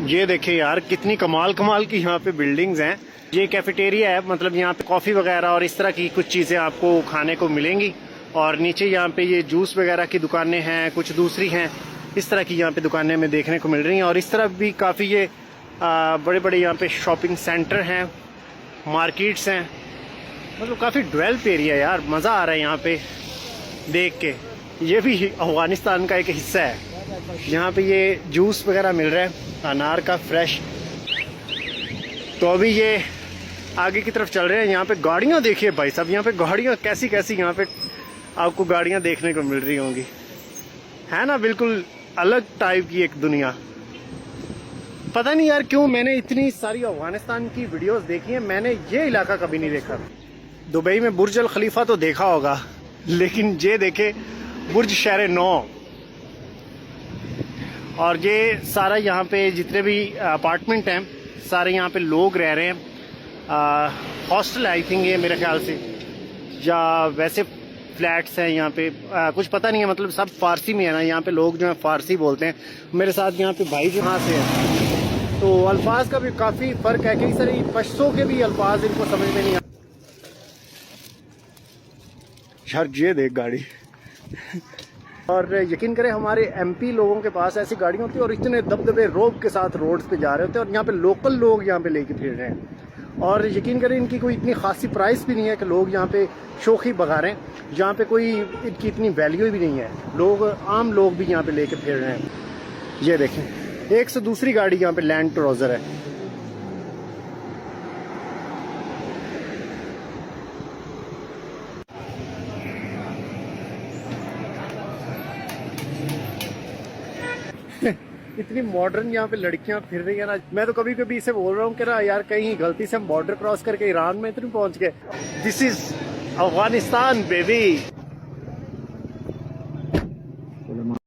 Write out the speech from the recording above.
ये देखिए यार कितनी कमाल कमाल की यहाँ पे बिल्डिंग्स हैं। ये कैफेटेरिया है, मतलब यहाँ पे कॉफी वगैरह और इस तरह की कुछ चीजें आपको खाने को मिलेंगी। और नीचे यहाँ पे ये जूस वगैरह की दुकानें हैं, कुछ दूसरी हैं, इस तरह की यहाँ पे दुकानें हमें देखने को मिल रही हैं। और इस तरफ भी काफ़ी ये बड़े बड़े यहाँ पे शॉपिंग सेंटर हैं, मार्केट्स हैं, मतलब काफ़ी डेवलप एरिया यार। मज़ा आ रहा है यहाँ पे देख के। ये भी अफगानिस्तान का एक हिस्सा है। यहाँ पे ये जूस वगैरह मिल रहा है अनार का फ्रेश। तो अभी ये आगे की तरफ चल रहे हैं। यहाँ पे गाड़ियाँ देखिए भाई साहब, यहाँ पे गाड़ियाँ कैसी कैसी यहाँ पे आपको गाड़ियाँ देखने को मिल रही होंगी, है ना। बिल्कुल अलग टाइप की एक दुनिया। पता नहीं यार क्यों मैंने इतनी सारी अफगानिस्तान की वीडियोस देखी हैं, मैंने ये इलाका कभी नहीं देखा। दुबई में बुर्ज अल खलीफा तो देखा होगा, लेकिन ये देखे बुर्ज शहर 9। और ये सारा यहाँ पे जितने भी अपार्टमेंट हैं सारे यहाँ पे लोग रह रहे हैं। हॉस्टल आई थिंक ये मेरे ख्याल से, या वैसे फ्लैट्स हैं यहाँ पे, कुछ पता नहीं है। मतलब सब फारसी में है ना, यहाँ पे लोग जो है फारसी बोलते हैं। मेरे साथ यहाँ पे भाई जो यहाँ से है, तो अल्फाज का भी काफ़ी फ़र्क है। कई सारे पश्तो के भी अल्फाज इनको समझ में नहीं आते। यार ये देख गाड़ी और यकीन करें हमारे एमपी लोगों के पास ऐसी गाड़ियाँ होती है और इतने दबदबे रोब के साथ रोड्स पे जा रहे होते हैं, और यहाँ पे लोकल लोग यहाँ पे लेके फिर रहे हैं। और यकीन करें इनकी कोई इतनी खासी प्राइस भी नहीं है कि लोग यहाँ पे शौखी भगा रहे हैं। यहाँ पे कोई इनकी इतनी वैल्यू भी नहीं है, लोग आम लोग भी यहाँ पे लेके फिर रहे हैं। ये देखें एक से दूसरी गाड़ी यहाँ पे लैंड क्रूजर है। इतनी मॉडर्न यहाँ पे लड़कियां फिर रही है ना। मैं तो कभी कभी इसे बोल रहा हूँ कि ना यार कहीं गलती से हम बॉर्डर क्रॉस करके ईरान में इतनी पहुंच गए। This is Afghanistan baby.